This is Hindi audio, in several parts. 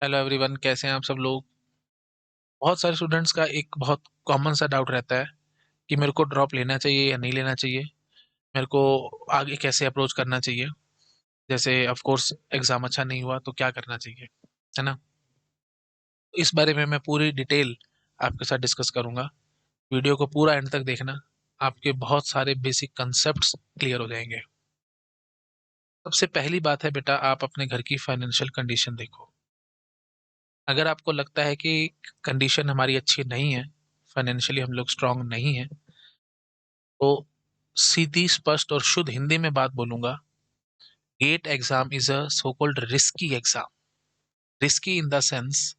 हेलो एवरीवन, कैसे हैं आप सब लोग। बहुत सारे स्टूडेंट्स का एक बहुत कॉमन सा डाउट रहता है कि मेरे को ड्रॉप लेना चाहिए या नहीं लेना चाहिए। मेरे को आगे कैसे अप्रोच करना चाहिए। जैसे ऑफ कोर्स एग्जाम अच्छा नहीं हुआ तो क्या करना चाहिए, है ना। इस बारे में मैं पूरी डिटेल आपके साथ डिस्कस करूंगा। वीडियो को पूरा एंड तक देखना, आपके बहुत सारे बेसिक कंसेप्ट्स क्लियर हो जाएंगे। सबसे पहली बात है बेटा, आप अपने घर की फाइनेंशियल कंडीशन देखो। अगर आपको लगता है कि कंडीशन हमारी अच्छी नहीं है, फाइनेंशियली हम लोग स्ट्रांग नहीं है, तो सीधी स्पष्ट और शुद्ध हिंदी में बात बोलूंगा। GATE exam is a so called risky exam. Risky in the sense,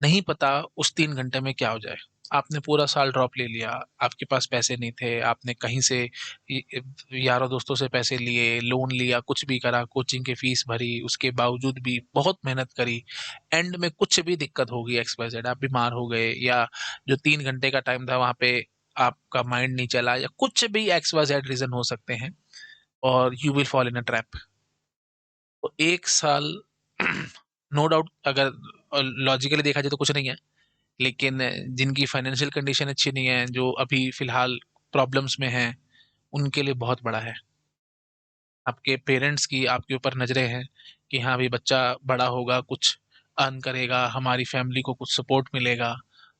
नहीं पता उस 3 घंटे में क्या हो जाए। आपने पूरा साल ड्रॉप ले लिया, आपके पास पैसे नहीं थे, आपने कहीं से यारों दोस्तों से पैसे लिए, लोन लिया, कुछ भी करा, कोचिंग की फीस भरी, उसके बावजूद भी बहुत मेहनत करी। एंड में कुछ भी दिक्कत होगी, एक्स वाई जेड, आप बीमार हो गए, या जो 3 घंटे का टाइम था वहां पे आपका माइंड नहीं चला, या कुछ भी एक्स वाई जेड रीजन हो सकते हैं, और you will fall in a trap. तो 1 साल नो डाउट, अगर लॉजिकली देखा जाए तो कुछ नहीं है, लेकिन जिनकी फाइनेंशियल कंडीशन अच्छी नहीं है, जो अभी फिलहाल प्रॉब्लम्स में हैं, उनके लिए बहुत बड़ा है। आपके पेरेंट्स की आपके ऊपर नजरें हैं कि हाँ भाई, बच्चा बड़ा होगा, कुछ अर्न करेगा, हमारी फैमिली को कुछ सपोर्ट मिलेगा,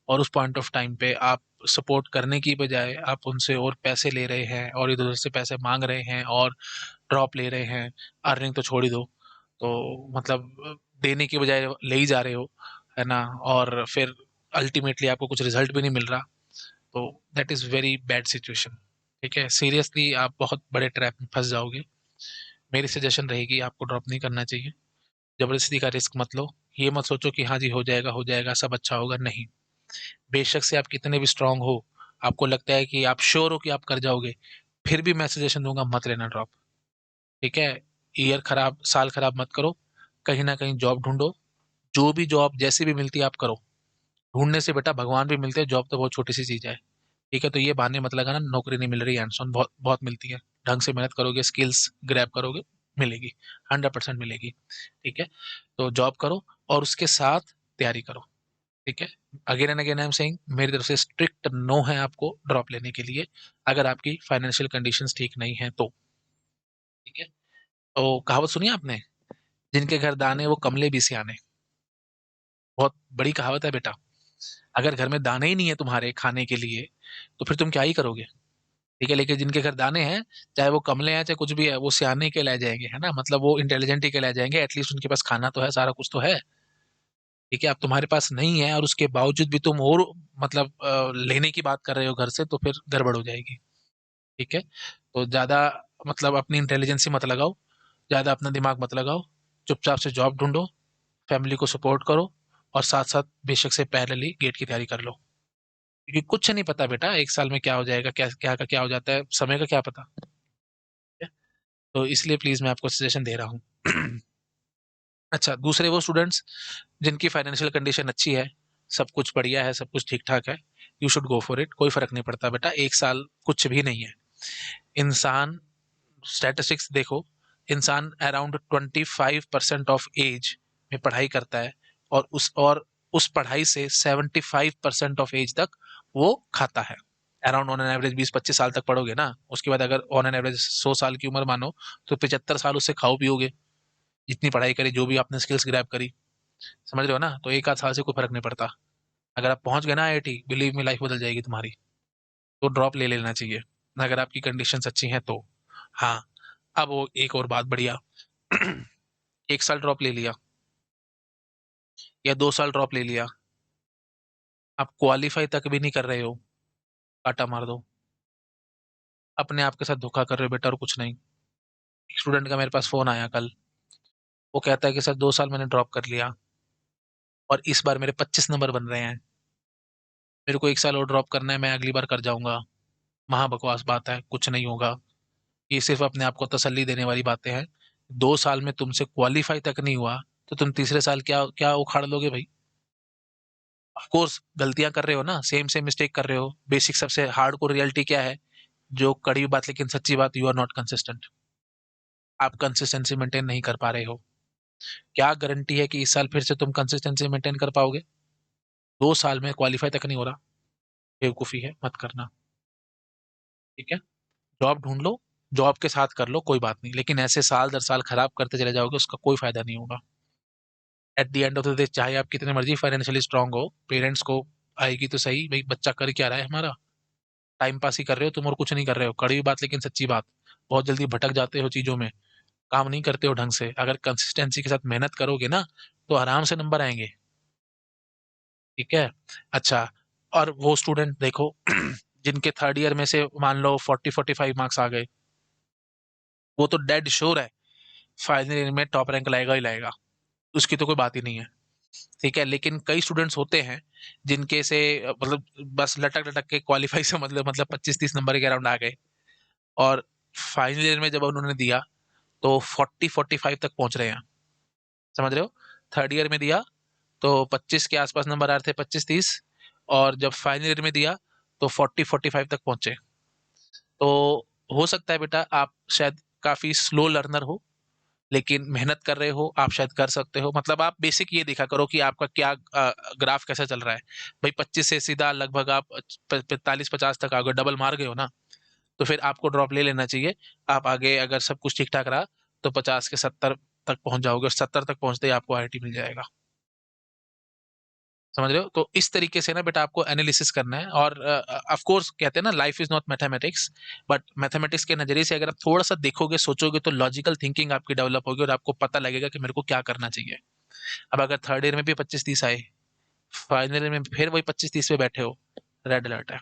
और उस पॉइंट ऑफ टाइम पे आप सपोर्ट करने की बजाय आप उनसे और पैसे ले रहे हैं, और इधर उधर से पैसे मांग रहे हैं, और ड्रॉप ले रहे हैं। अर्निंग तो छोड़ ही दो, तो मतलब देने की बजाय ले ही जा रहे हो, है ना। और फिर अल्टीमेटली आपको कुछ रिजल्ट भी नहीं मिल रहा, तो that is very bad situation. ठीक है, सीरियसली आप बहुत बड़े ट्रैप में फंस जाओगे। मेरी सजेशन रहेगी, आपको ड्रॉप नहीं करना चाहिए। जबरदस्ती का रिस्क मत लो। ये मत सोचो कि हाँ जी हो जाएगा, सब अच्छा होगा, नहीं। बेशक से आप कितने भी स्ट्रांग हो, आपको लगता है कि आप श्योर हो कि आप कर जाओगे, फिर भी मैं सजेशन दूंगा, मत लेना ड्रॉप। ठीक है, ईयर खराब, साल खराब मत करो। कहीं ना कहीं जॉब ढूंढो। जो भी जॉब जैसी भी मिलती है आप करो। ढूंढने से बेटा भगवान भी मिलते हैं, जॉब तो बहुत छोटी सी चीज है। ठीक है, तो ये बहाने मत लगाना नौकरी नहीं मिल रही, एंड बहुत बहुत मिलती है। ढंग से मेहनत करोगे, स्किल्स ग्रैब करोगे, मिलेगी। 100% मिलेगी। ठीक है, तो जॉब करो और उसके साथ तैयारी करो। ठीक है, again and again I am saying, मेरी तरफ से स्ट्रिक्ट नो है आपको ड्रॉप लेने के लिए, अगर आपकी फाइनेंशियल कंडीशंस ठीक नहीं है तो। ठीक है, तो कहावत सुनी है आपने, जिनके घर दाने वो कमले भी सियाने। बहुत बड़ी कहावत है बेटा। अगर घर में दाने ही नहीं है तुम्हारे खाने के लिए, तो फिर तुम क्या ही करोगे। ठीक है, लेकिन जिनके घर दाने हैं, चाहे वो कमले हैं चाहे कुछ भी है, वो सियाने के ले जाएंगे, है ना, मतलब वो इंटेलिजेंट ही के ले जाएंगे, एटलीस्ट उनके पास खाना तो है, सारा कुछ तो है। ठीक है, अब तुम्हारे पास नहीं है और उसके बावजूद भी तुम और मतलब लेने की बात कर रहे हो घर से, तो फिर गड़बड़ हो जाएगी। ठीक है, तो ज्यादा मतलब अपनी इंटेलिजेंसी मत लगाओ, ज्यादा अपना दिमाग मत लगाओ। चुपचाप से जॉब ढूंढो, फैमिली को सपोर्ट करो, और साथ साथ बेशक से पैरेलली गेट की तैयारी कर लो। क्योंकि कुछ नहीं पता बेटा, 1 साल में क्या हो जाएगा, क्या क्या का क्या हो जाता है, समय का क्या पता। ठीक है? तो इसलिए प्लीज मैं आपको सजेशन दे रहा हूँ। अच्छा, दूसरे वो स्टूडेंट्स जिनकी फाइनेंशियल कंडीशन अच्छी है, सब कुछ बढ़िया है, सब कुछ ठीक ठाक है, you should go for it. कोई फर्क नहीं पड़ता बेटा, 1 साल कुछ भी नहीं है। इंसान, स्टैटिस्टिक्स देखो, इंसान अराउंड 25% ऑफ एज में पढ़ाई करता है, और उस पढ़ाई से 75% ऑफ एज तक वो खाता है। अराउंड ऑन एन एवरेज 20-25 साल तक पढ़ोगे ना, उसके बाद अगर ऑन एन एवरेज 100 साल की उम्र मानो, तो 75 साल उससे खाओ पियोगे, जितनी पढ़ाई करी, जो भी आपने स्किल्स ग्रैब करी। समझ रहे हो ना, तो एक आध साल से कोई फर्क नहीं पड़ता। अगर आप पहुंच गए ना आईआईटी, बिलीव में लाइफ बदल जाएगी तुम्हारी। तो ड्रॉप ले लेना चाहिए, अगर आपकी कंडीशंस अच्छी हैं तो। हाँ, अब वो एक और बात बढ़िया। 1 साल ड्रॉप ले लिया या 2 साल ड्रॉप ले लिया, आप क्वालिफाई तक भी नहीं कर रहे हो, काटा मार दो। अपने आप के साथ धोखा कर रहे हो बेटा, और कुछ नहीं। एक स्टूडेंट का मेरे पास फोन आया कल, वो कहता है कि सर 2 साल मैंने ड्रॉप कर लिया, और इस बार मेरे 25 नंबर बन रहे हैं, मेरे को 1 साल और ड्रॉप करना है, मैं अगली बार कर जाऊंगा। महा बकवास बात है, कुछ नहीं होगा। ये सिर्फ अपने आप को तसल्ली देने वाली बातें हैं। 2 साल में तुमसे क्वालिफाई तक नहीं हुआ, तो तुम तीसरे साल क्या क्या उखाड़ लोगे भाई। ऑफ कोर्स गलतियां कर रहे हो ना, सेम सेम मिस्टेक कर रहे हो। बेसिक सबसे हार्ड को रियलिटी क्या है, जो कड़वी बात लेकिन सच्ची बात, यू आर नॉट कंसिस्टेंट। आप कंसिस्टेंसी मेंटेन नहीं कर पा रहे हो। क्या गारंटी है कि इस साल फिर से तुम कंसिस्टेंसी मेंटेन कर पाओगे? 2 साल में क्वालीफाई तक नहीं हो रहा, बेवकूफ़ी है, मत करना, ठीक है? जॉब ढूँढ लो, जॉब के साथ कर लो, कोई बात नहीं, लेकिन ऐसे साल दर साल खराब करते चले जाओगे, उसका कोई फ़ायदा नहीं होगा। At the end of the day चाहे आप कितने मर्ज़ी फाइनेंशियली स्ट्रॉन्ग हो, पेरेंट्स को आएगी तो सही, भई बच्चा कर क्या रहा है हमारा? टाइम पास ही कर रहे हो तुम और कुछ नहीं कर रहे हो। कड़वी बात लेकिन सच्ची बात। बहुत जल्दी भटक जाते हो चीज़ों में, काम नहीं करते हो ढंग से। अगर कंसिस्टेंसी के साथ मेहनत करोगे ना, तो आराम से नंबर आएँगे, ठीक है? अच्छा, और वो स्टूडेंट देखो जिनके थर्ड ईयर में से मान लो 40-45 मार्क्स आ गए, वो तो डेड श्योर है, फाइनल ईयर में टॉप रैंक लाएगा ही लाएगा, उसकी तो कोई बात ही नहीं है, ठीक है? लेकिन कई स्टूडेंट्स होते हैं, जिनके से मतलब बस लटक-लटक के क्वालीफाई से मतलब 25-30 नंबर के अराउंड आ गए और फाइनल ईयर में जब उन्होंने दिया, तो 40-45 तक पहुँच रहे हैं, समझ रहे हो? थर्ड ईयर में दिया, तो 25 के आस-पास नंबर आ रहे थे, 25-30 और जब फाइनल ईयर में दिया, तो 40-45 तक पहुँचे। तो हो सकता है बेटा आप शायद काफ़ी स्लो लर्नर हो, लेकिन मेहनत कर रहे हो, आप शायद कर सकते हो। मतलब आप बेसिक ये देखा करो कि आपका क्या ग्राफ कैसा चल रहा है। भई 25 से सीधा लगभग आप प 45-50 तक आ गए, डबल मार गए हो ना, तो फिर आपको ड्रॉप ले लेना चाहिए। आप आगे अगर सब कुछ ठीक-ठाक रहा, तो 50 के 70 तक पहुँच जाओगे और 70 तक पहुँचते ही आपको आईआईटी मिल जाएगा। समझ रहे हो? तो इस तरीके से ना बेटा आपको एनालिसिस करना है और ऑफ कोर्स कहते हैं ना life is not mathematics, but mathematics के नज़रिए से अगर आप थोड़ा-सा देखोगे, सोचोगे तो लॉजिकल थिंकिंग आपकी डेवलप होगी और आपको पता लगेगा कि मेरे को क्या करना चाहिए। अब अगर थर्ड ईयर में भी 25-30 आए, फाइनल ईयर में फिर वही 25-30 पे बैठे हो, रेड अलर्ट है।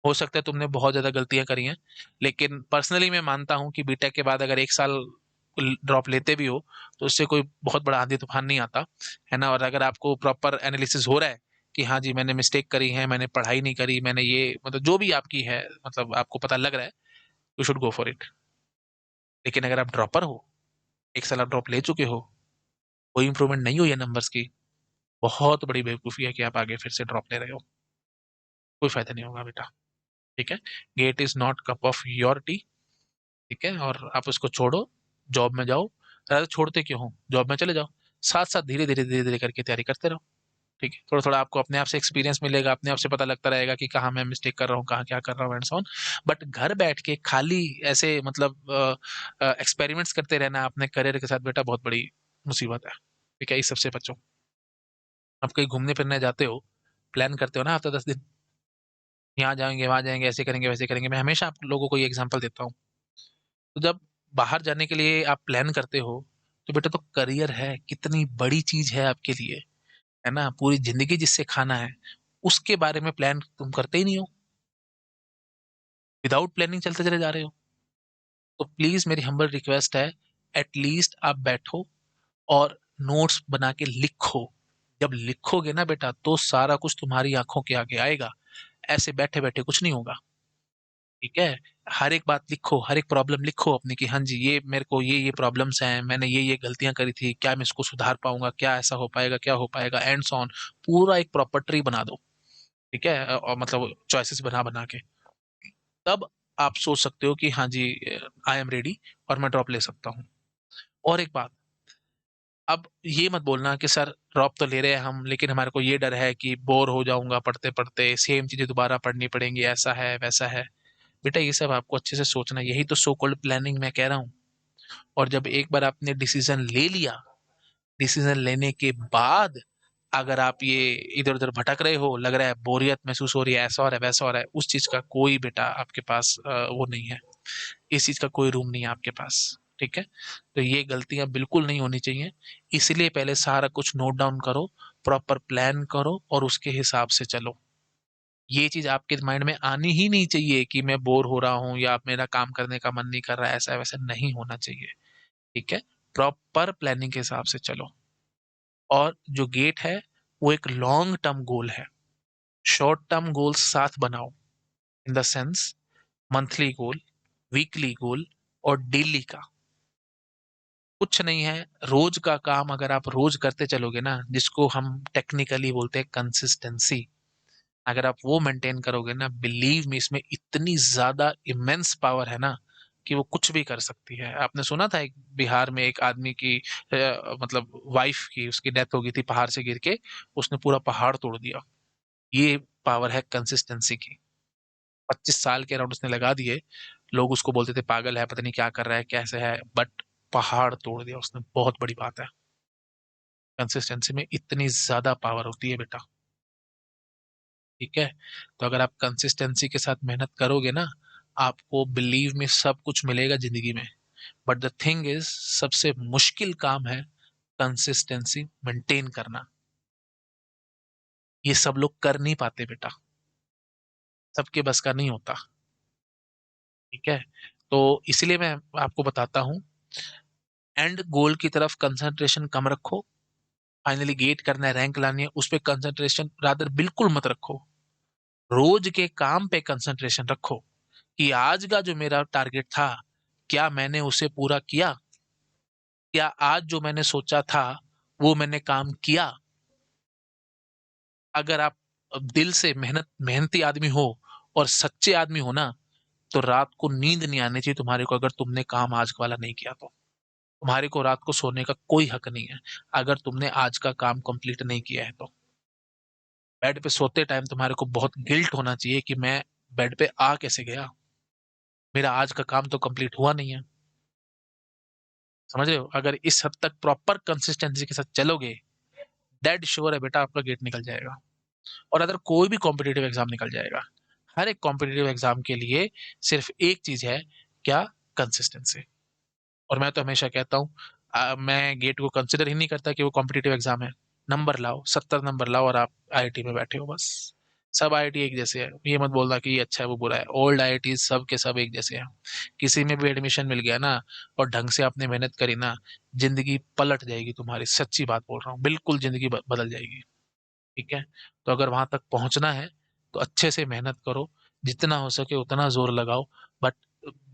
हो सकता है तुमने बहुत ज़्यादा गलतियाँ करी हैं, लेकिन पर्सनली मैं मानता हूँ कि बीटेक के बाद अगर 1 साल ड्रॉप लेते भी हो, तो उससे कोई बहुत बड़ा आंधी-तूफान नहीं आता, है ना? और अगर आपको प्रॉपर एनालिसिस हो रहा है कि हाँ जी, मैंने मिस्टेक करी है, मैंने पढ़ाई नहीं करी, मैंने ये मतलब जो भी आपकी है, मतलब आपको पता लग रहा है, you should go for it. लेकिन अगर आप ड्रॉपर हो, 1 साल आप ड्रॉप ले चुके हो, कोई इंप्रूवमेंट नहीं हुई है नंबर्स की, बहुत बड़ी बेवकूफ़ी है कि आप आगे फिर से ड्रॉप ले रहे हो। कोई फ़ायदा नहीं होगा बेटा, ठीक है? GATE is not cup of your tea, ठीक है? और आप उसको छोड़ो, जॉब में जाओ, अरे छोड़ते क्यों हो? जॉब में चले जाओ। साथ-साथ धीरे-धीरे, धीरे-धीरे करके तैयारी करते रहो, ठीक है? थोड़ा-थोड़ा आपको अपने आप से एक्सपीरियंस मिलेगा, अपने आप से पता लगता रहेगा कि कहाँ मैं मिस्टेक कर रहा हूँ, कहाँ क्या कर रहा हूँ एंड सो ऑन। बट घर बैठ के खाली ऐसे मतलब एक्सपेरिमेंट्स करते रहना अपने करियर के साथ बेटा बहुत बड़ी मुसीबत है, ठीक है? इस सब से बचो। आप कहीं घूमने-फिरने जाते हो, प्लान करते हो ना हफ़्ते 10 दिन, यहाँ जाएँगे, वहाँ जाएँगे, ऐसे करेंगे, वैसे करेंगे। मैं हमेशा आप लोगों को ये एग्ज़ाम्पल देता हूँ। तो जब बाहर जाने के लिए आप प्लान करते हो, तो बेटा तो करियर है, कितनी बड़ी चीज़ है आपके लिए, है ना? पूरी ज़िंदगी जिससे खाना है, उसके बारे में प्लान तुम करते ही नहीं हो, विदाउट प्लानिंग चलते चले जा रहे हो। तो प्लीज़ मेरी हम्बल रिक्वेस्ट है, एट लीस्ट आप बैठो और नोट्स बना के लिखो। जब लिखोगे ना बेटा, तो सारा कुछ तुम्हारी आँखों के आगे आएगा। ऐसे बैठे-बैठे कुछ नहीं होगा। ठीक है? हर एक बात लिखो, हर एक प्रॉब्लम लिखो अपनी कि हाँ जी, ये मेरे को ये प्रॉब्लम्स हैं, मैंने ये गलतियाँ करी थी, क्या मैं इसको सुधार पाऊँगा? क्या ऐसा हो पाएगा? क्या हो पाएगा? And so on. पूरा एक प्रॉपर ट्री बना दो, ठीक है? और मतलब चॉइसेस बना-बना के। तब आप सोच सकते हो कि हाँ जी, आई एम रेडी और मैं ड्रॉप ले सकता हूँ। और एक बात, अब ये मत बोलना कि सर ड्रॉप तो ले रहे हैं हम, लेकिन हमारे को ये डर है कि बोर हो जाऊँगा पढ़ते-पढ़ते, सेम चीज़ें दोबारा पढ़नी पड़ेंगी, ऐसा है, वैसा है। बेटा ये सब आपको अच्छे से सोचना है, यही तो सो कॉल्ड प्लानिंग मैं कह रहा हूँ। और जब एक बार आपने डिसीजन ले लिया, डिसीजन लेने के बाद अगर आप ये इधर-उधर भटक रहे हो, लग रहा है बोरियत महसूस हो रही है, ऐसा हो रहा है, वैसा हो रहा है, उस चीज़ का कोई बेटा आपके पास वो नहीं है। इस चीज़ का कोई रूम नहीं है आपके पास, ठीक है? तो ये गलतियाँ बिल्कुल नहीं होनी चाहिए। इसलिए पहले सारा कुछ नोट डाउन करो, प्रॉपर प्लान करो और उसके हिसाब से चलो। ये चीज़ आपके माइंड में आनी ही नहीं चाहिए कि मैं बोर हो रहा हूँ या मेरा काम करने का मन नहीं कर रहा है, ऐसा-वैसा नहीं होना चाहिए, ठीक है? प्रॉपर प्लानिंग के हिसाब से चलो और जो गेट है, वो एक लॉन्ग टर्म गोल है। शॉर्ट टर्म गोल्स साथ बनाओ in the sense monthly goal, weekly goal और डेली का। कुछ नहीं है, रोज़ का काम अगर आप रोज़ करते चलोगे ना, जिसको हम टेक्निकली बोलते हैं कंसिस्टेंसी, अगर आप वो मेंटेन करोगे ना, बिलीव मी इसमें इतनी ज़्यादा इमेंस पावर है ना, कि वो कुछ भी कर सकती है। आपने सुना था एक बिहार में एक आदमी की मतलब वाइफ की उसकी डेथ हो गई थी पहाड़ से गिर के, उसने पूरा पहाड़ तोड़ दिया। ये पावर है कंसिस्टेंसी की। 25 साल के अराउंड उसने लगा दिए। लोग उसको बोलते थे पागल है, पता नहीं क्या कर रहा है, कैसे है, बट पहाड़ तोड़ दिया उसने। बहुत बड़ी बात है। कंसिस्टेंसी में इतनी ज्यादा पावर होती है बेटा। ठीक है, तो अगर आप कंसिस्टेंसी के साथ मेहनत करोगे ना, आपको बिलीव में सब कुछ मिलेगा जिंदगी में। बट द थिंग इज, सबसे मुश्किल काम है कंसिस्टेंसी मेंटेन करना। ये सब लोग कर नहीं पाते बेटा, सबके बस का नहीं होता। ठीक है, तो इसलिए मैं आपको बताता हूँ, एंड गोल की तरफ कंसंट्रेशन कम रखो। फाइनली गेट करना है, रैंक लानी है, उस पर कंसंट्रेशन रादर बिल्कुल मत रखो। रोज के काम पे कंसंट्रेशन रखो कि आज का जो मेरा टारगेट था, क्या मैंने उसे पूरा किया? क्या आज जो मैंने सोचा था वो मैंने काम किया? अगर आप दिल से मेहनती आदमी हो और सच्चे आदमी हो ना, तो रात को नींद नहीं आनी चाहिए तुम्हारे को अगर तुमने काम आज वाला नहीं किया तो। तुम्हारे को रात को सोने का कोई हक नहीं है अगर तुमने आज का काम कंप्लीट नहीं किया है तो। बेड पे सोते टाइम तुम्हारे को बहुत गिल्ट होना चाहिए कि मैं बेड पे आ कैसे गया, मेरा आज का काम तो कंप्लीट हुआ नहीं है। समझ रहे हो? अगर इस हद तक प्रॉपर कंसिस्टेंसी के साथ चलोगे, डेड श्योर है बेटा आपका गेट निकल जाएगा। और अगर कोई भी कॉम्पिटिटिव एग्जाम निकल जाएगा। हर एक कॉम्पिटिटिव एग्जाम के लिए सिर्फ एक चीज है, क्या? कंसिस्टेंसी। और मैं तो हमेशा कहता हूँ, मैं गेट को कंसिडर ही नहीं करता कि वो कॉम्पिटिटिव एग्जाम है। नंबर लाओ, 70 नंबर लाओ और आप आईआईटी में बैठे हो बस। सब आईआईटी एक जैसे है, ये मत बोलना कि ये अच्छा है वो बुरा है। ओल्ड आईआईटी सब के सब एक जैसे हैं। किसी में भी एडमिशन मिल गया ना, और ढंग से आपने मेहनत करी ना, जिंदगी पलट जाएगी तुम्हारी। सच्ची बात बोल रहा हूँ, बिल्कुल जिंदगी बदल जाएगी। ठीक है, तो अगर वहां तक पहुंचना है तो अच्छे से मेहनत करो, जितना हो सके उतना जोर लगाओ। But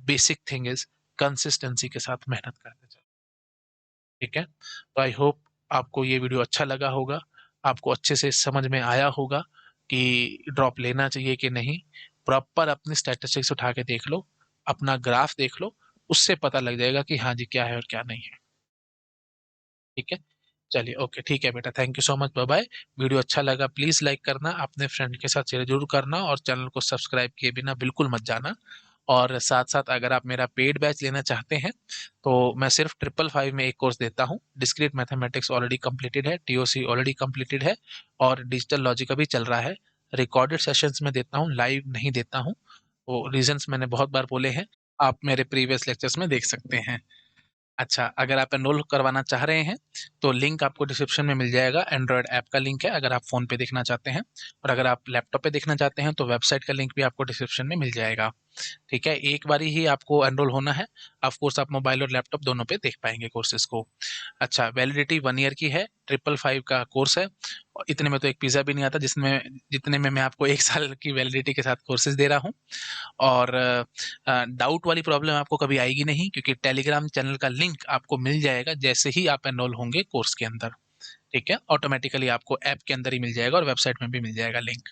basic thing is consistency के साथ मेहनत करते चलो। ठीक है, तो आई होप आपको ये वीडियो अच्छा लगा होगा, आपको अच्छे से समझ में आया होगा कि ड्रॉप लेना चाहिए कि नहीं। प्रॉपर अपनी स्टैटिस्टिक्स उठा के देख लो, अपना ग्राफ देख लो, उससे पता लग जाएगा कि हाँ जी क्या है और क्या नहीं है। ठीक है, चलिए ओके, ठीक है बेटा, thank you so much, bye bye. Video अच्छा लगा प्लीज लाइक करना, अपने फ्रेंड के साथ शेयर जरूर करना, और चैनल को सब्सक्राइब किए बिना बिल्कुल मत जाना। और साथ साथ अगर आप मेरा पेड बैच लेना चाहते हैं, तो मैं सिर्फ 555 में एक कोर्स देता हूँ। डिस्क्रीट मैथमेटिक्स ऑलरेडी कंप्लीटेड है, टीओसी ऑलरेडी कंप्लीटेड है, और डिजिटल लॉजिक अभी चल रहा है। रिकॉर्डेड सेशंस में देता हूँ, लाइव नहीं देता हूँ। वो रीजंस मैंने बहुत बार बोले हैं, आप मेरे प्रीवियस लेक्चर्स में देख सकते हैं। अच्छा, अगर आप एनरोल करवाना चाह रहे हैं तो लिंक आपको डिस्क्रिप्शन में मिल जाएगा। एंड्रॉयड ऐप का लिंक है अगर आप फ़ोन पे देखना चाहते हैं, और अगर आप लैपटॉप पे देखना चाहते हैं तो वेबसाइट का लिंक भी आपको डिस्क्रिप्शन में मिल जाएगा। ठीक है, एक बारी ही आपको एनरोल होना है। ऑफ कोर्स आप मोबाइल और लैपटॉप दोनों पे देख पाएंगे कोर्सेज को। अच्छा, वैलिडिटी 1 ईयर की है, 555 का कोर्स है। और इतने में तो एक पिज़्ज़ा भी नहीं आता जिसमें जितने में मैं आपको 1 साल की वैलिडिटी के साथ कोर्सेज दे रहा हूँ। और डाउट वाली प्रॉब्लम आपको कभी आएगी नहीं, क्योंकि टेलीग्राम चैनल का लिंक आपको मिल जाएगा जैसे ही आप एनरोल होंगे कोर्स के अंदर। ठीक है, ऑटोमेटिकली आपको ऐप के अंदर ही मिल जाएगा और वेबसाइट में भी मिल जाएगा लिंक।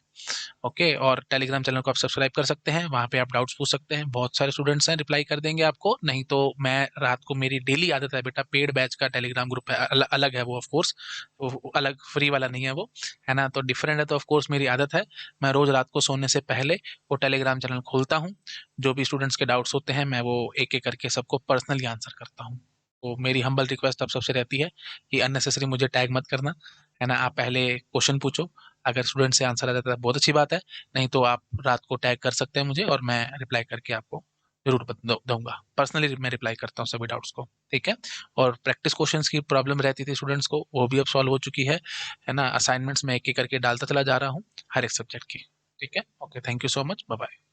ओके, और टेलीग्राम चैनल को आप सब्सक्राइब कर सकते हैं, वहाँ पे आप डाउट्स पूछ सकते हैं, बहुत सारे स्टूडेंट्स हैं रिप्लाई कर देंगे आपको। नहीं तो मैं रात को, मेरी डेली आदत है बेटा, पेड बैच का टेलीग्राम ग्रुप है, अलग है वो ऑफ कोर्स, वो अलग फ्री वाला नहीं है वो, है ना, तो डिफरेंट है। तो ऑफ कोर्स मेरी आदत है, मैं रोज रात को सोने से पहले वो टेलीग्राम चैनल खोलता हूँ। जो भी स्टूडेंट्स के डाउट्स होते हैं मैं वो एक एक करके सबको पर्सनली आंसर करता हूँ। तो मेरी हम्बल रिक्वेस्ट आप सबसे रहती है कि अननेसेसरी मुझे टैग मत करना, है ना। आप पहले क्वेश्चन पूछो, अगर स्टूडेंट से आंसर आ जाता है बहुत अच्छी बात है, नहीं तो आप रात को टैग कर सकते हैं मुझे और मैं रिप्लाई करके आपको जरूर दूंगा। पर्सनली मैं रिप्लाई करता हूँ सभी डाउट्स को। ठीक है, और प्रैक्टिस क्वेश्चंस की प्रॉब्लम रहती थी स्टूडेंट्स को, वो भी अब सॉल्व हो चुकी है ना। असाइनमेंट्स में एक एक करके डालता चला जा रहा हूँ हर एक सब्जेक्ट की। ठीक है, okay, thank you so much, bye bye.